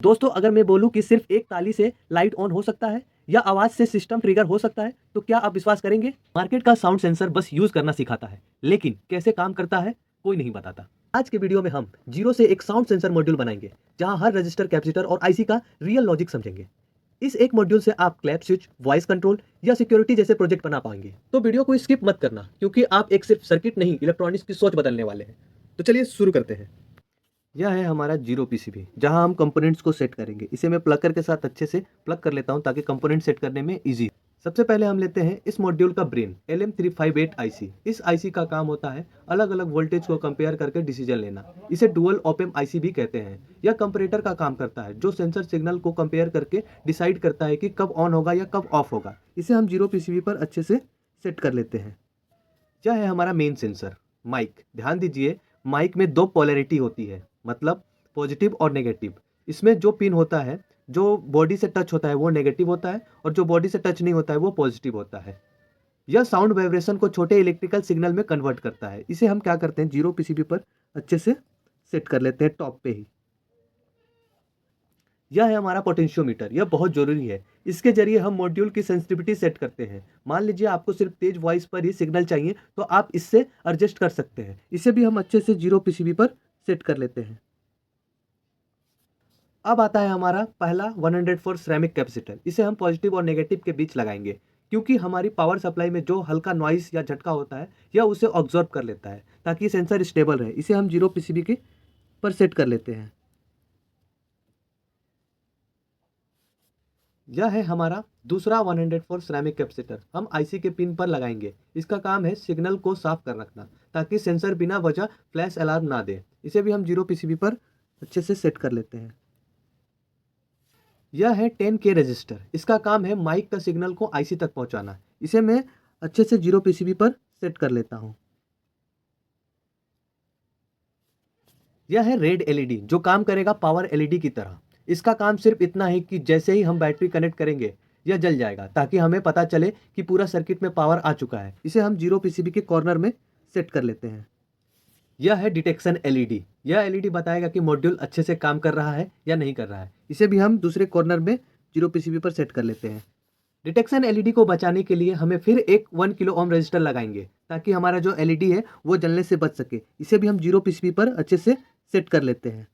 दोस्तों, अगर मैं बोलूं कि सिर्फ एक ताली से लाइट ऑन हो सकता है या आवाज से सिस्टम ट्रिगर हो सकता है, तो क्या आप विश्वास करेंगे? मार्केट का साउंड सेंसर बस यूज करना सिखाता है, लेकिन कैसे काम करता है कोई नहीं बताता। आज के वीडियो में हम जीरो से एक साउंड सेंसर मॉड्यूल बनाएंगे, जहां हर रजिस्टर, कैपेसिटर और आईसी का रियल लॉजिक समझेंगे। इस एक मॉड्यूल से आप क्लैप स्विच, वॉइस कंट्रोल या सिक्योरिटी जैसे प्रोजेक्ट बना पाएंगे। तो वीडियो को स्किप मत करना, क्योंकि आप एक सिर्फ सर्किट नहीं, इलेक्ट्रॉनिक्स की सोच बदलने वाले हैं। तो चलिए शुरू करते हैं। यह है हमारा जीरो पीसीबी, जहां हम कंपोनेंट्स को सेट करेंगे। इसे मैं प्लगर के साथ अच्छे से प्लग कर लेता हूं, ताकि कंपोनेंट सेट करने में इजी। सबसे पहले हम लेते हैं इस मॉड्यूल का ब्रेन, LM358 आईसी। इस आईसी का काम होता है अलग अलग वोल्टेज को कंपेयर करके डिसीजन लेना। इसे डुअल ऑप-एम्प आईसी भी कहते हैं। यह कंपैरेटर का काम करता है, जो सेंसर सिग्नल को कंपेयर करके डिसाइड करता है कि कब ऑन होगा या कब ऑफ होगा। इसे हम जीरो पीसीबी पर अच्छे से सेट कर लेते हैं। यह है हमारा मेन सेंसर, माइक। ध्यान दीजिए, माइक में दो पोलैरिटी होती है, मतलब पॉजिटिव और नेगेटिव। इसमें जो पिन होता है, जो बॉडी से टच होता है वो नेगेटिव होता है, और जो बॉडी से टच नहीं होता है वो पॉजिटिव होता है। यह साउंड वाइब्रेशन को छोटे इलेक्ट्रिकल सिग्नल में कन्वर्ट करता है। इसे हम क्या करते हैं, जीरो पीसीबी पर अच्छे से सेट कर लेते हैं, टॉप पे ही। यह है हमारा पोटेंशियोमीटर। यह बहुत जरूरी है। इसके जरिए हम मॉड्यूल की सेंसिटिविटी सेट करते हैं। मान लीजिए आपको सिर्फ तेज वॉइस पर ही सिग्नल चाहिए, तो आप इससे एडजस्ट कर सकते हैं। इसे भी हम अच्छे से जीरो पीसीबी पर सेट कर लेते हैं। अब आता है हमारा पहला 104 सिरेमिक कैपेसिटर। इसे हम पॉजिटिव और नेगेटिव के बीच लगाएंगे, क्योंकि हमारी पावर सप्लाई में जो हल्का नॉइस या झटका होता है, यह उसे ऑब्जर्व कर लेता है, ताकि सेंसर स्टेबल रहे। इसे हम जीरो पीसीबी के पर सेट कर लेते हैं। यह है हमारा दूसरा 104 सिरेमिक कैपेसिटर। हम आईसी के पिन पर लगाएंगे। इसका काम है सिग्नल को साफ कर रखना, ताकि सेंसर बिना वजह फ्लैश अलार्म ना दे। इसे भी हम जीरो पीसीबी पर अच्छे से सेट कर लेते हैं। यह है 10K रजिस्टर। इसका काम है माइक का सिग्नल को आईसी तक पहुंचाना। इसे मैं अच्छे से जीरो पीसीबी पर सेट कर लेता हूं। यह है रेड एलईडी, जो काम करेगा पावर एलईडी की तरह। इसका काम सिर्फ इतना है कि जैसे ही हम बैटरी कनेक्ट करेंगे, यह जल जाएगा, ताकि हमें पता चले कि पूरा सर्किट में पावर आ चुका है। इसे हम जीरो पीसीबी के कॉर्नर में सेट कर लेते हैं। यह है डिटेक्शन एलईडी। यह एलईडी बताएगा कि मॉड्यूल अच्छे से काम कर रहा है या नहीं कर रहा है। इसे भी हम दूसरे कॉर्नर में जीरो पीसीबी पर सेट कर लेते हैं। डिटेक्शन एलईडी को बचाने के लिए हमें फिर एक 1 किलो ओम रजिस्टर लगाएंगे, ताकि हमारा जो एलईडी है वो जलने से बच सके। इसे भी हम जीरो पीसीबी पर अच्छे से सेट कर लेते हैं।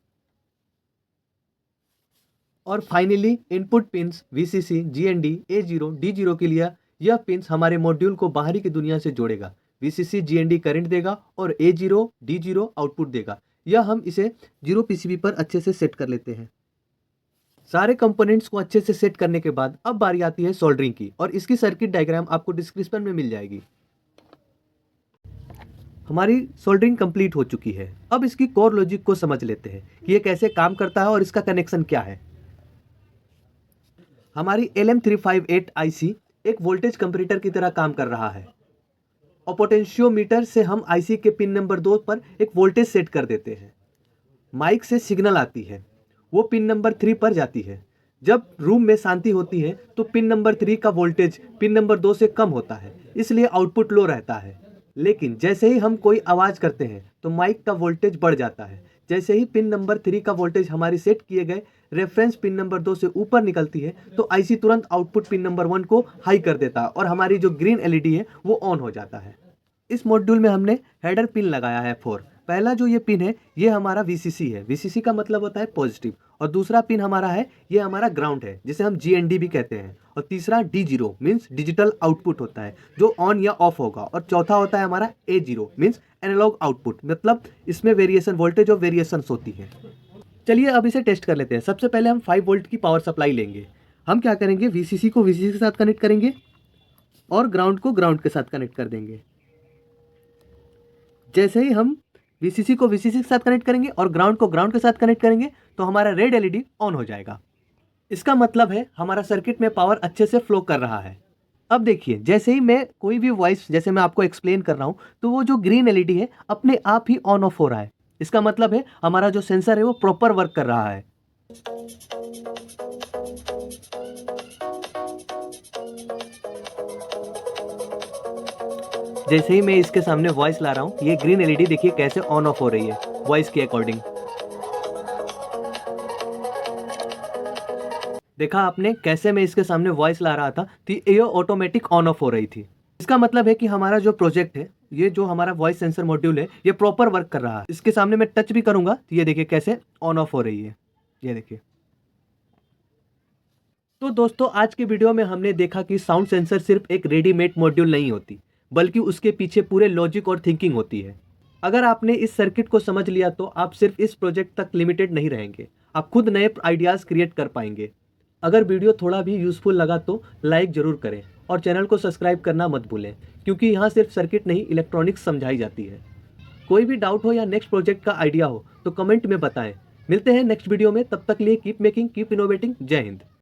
और finally input pins VCC, GND, A0, D0 के लिए यह पिंस हमारे मॉड्यूल को बाहरी की दुनिया से जोड़ेगा। VCC, GND करंट देगा और A0, D0 आउटपुट देगा। यह हम इसे जीरो पीसीबी पर अच्छे से सेट कर लेते हैं। सारे कंपोनेंट्स को अच्छे से सेट करने के बाद अब बारी आती है सोल्डरिंग की, और इसकी सर्किट डायग्राम आपको डिस्क्रिप्शन में मिल जाएगी। हमारी सोल्डरिंग कंप्लीट हो चुकी है। अब इसकी कोर लॉजिक को समझ लेते हैं कि ये कैसे काम करता है और इसका कनेक्शन क्या है। हमारी LM358 आईसी एक वोल्टेज कंपैरेटर की तरह काम कर रहा है, और पोटेंशियोमीटर से हम आईसी के पिन नंबर 2 पर एक वोल्टेज सेट कर देते हैं। माइक से सिग्नल आती है, वो पिन नंबर 3 पर जाती है। जब रूम में शांति होती है, तो पिन नंबर 3 का वोल्टेज पिन नंबर 2 से कम होता है, इसलिए आउटपुट लो रहता है। लेकिन जैसे ही हम कोई आवाज़ करते हैं, तो माइक का वोल्टेज बढ़ जाता है। जैसे ही पिन नंबर 3 का वोल्टेज हमारी सेट किए गए रेफरेंस पिन नंबर 2 से ऊपर निकलती है, तो आईसी तुरंत आउटपुट पिन नंबर 1 को हाई कर देता है, और हमारी जो ग्रीन एलईडी है वो ऑन हो जाता है। इस मॉड्यूल में हमने हेडर पिन लगाया है 4। पहला जो ये पिन है, ये हमारा VCC है। VCC का मतलब होता है पॉजिटिव। और दूसरा पिन हमारा है, ये हमारा ग्राउंड है, जिसे हम GND भी कहते हैं। और तीसरा D0 मीन्स डिजिटल आउटपुट होता है, जो ऑन या ऑफ होगा। और चौथा होता है हमारा A0 मीन्स एनालॉग आउटपुट, मतलब इसमें वेरिएशन, वोल्टेज और वेरिएशंस होती है। चलिए अब इसे टेस्ट कर लेते हैं। सबसे पहले हम 5 वोल्ट की पावर सप्लाई लेंगे। हम क्या करेंगे, VCC को VCC के साथ कनेक्ट करेंगे और ग्राउंड को ग्राउंड के साथ कनेक्ट कर देंगे। जैसे ही हम VCC को VCC के साथ कनेक्ट करेंगे और ग्राउंड को ग्राउंड के साथ कनेक्ट करेंगे, तो हमारा रेड एलईडी ऑन हो जाएगा। इसका मतलब है हमारा सर्किट में पावर अच्छे से फ्लो कर रहा है। अब देखिए, जैसे ही मैं कोई भी वॉइस, जैसे मैं आपको एक्सप्लेन कर रहा हूँ, तो वो जो ग्रीन एलईडी है अपने आप ही ऑन ऑफ हो रहा है। इसका मतलब है हमारा जो सेंसर है वो प्रॉपर वर्क कर रहा है। जैसे ही मैं इसके सामने वॉइस ला रहा हूँ, ये ग्रीन एलईडी देखिए कैसे ऑन ऑफ हो रही है वॉइस के अकॉर्डिंग। देखा आपने कैसे मैं इसके सामने वॉइस ला रहा था तो ये ऑटोमेटिक ऑन ऑफ हो रही थी। इसका मतलब है कि हमारा जो प्रोजेक्ट है, ये जो हमारा वॉइस सेंसर मॉड्यूल है, ये प्रॉपर वर्क कर रहा है। इसके सामने मैं टच भी करूंगा तो ये देखिए कैसे ऑन ऑफ हो रही है, ये देखिए। तो दोस्तों आज के वीडियो में हमने देखा कि साउंड सेंसर सिर्फ एक रेडीमेड मॉड्यूल नहीं होती, बल्कि उसके पीछे पूरे लॉजिक और थिंकिंग होती है। अगर आपने इस सर्किट को समझ लिया तो आप सिर्फ इस प्रोजेक्ट तक लिमिटेड नहीं रहेंगे, आप खुद नए आइडियाज़ क्रिएट कर पाएंगे। अगर वीडियो थोड़ा भी यूज़फुल लगा तो लाइक ज़रूर करें और चैनल को सब्सक्राइब करना मत भूलें, क्योंकि यहाँ सिर्फ सर्किट नहीं इलेक्ट्रॉनिक्स समझाई जाती है। कोई भी डाउट हो या नेक्स्ट प्रोजेक्ट का आइडिया हो तो कमेंट में बताएं। मिलते हैं नेक्स्ट वीडियो में, तब तक लिए कीप मेकिंग कीप इनोवेटिंग। जय हिंद।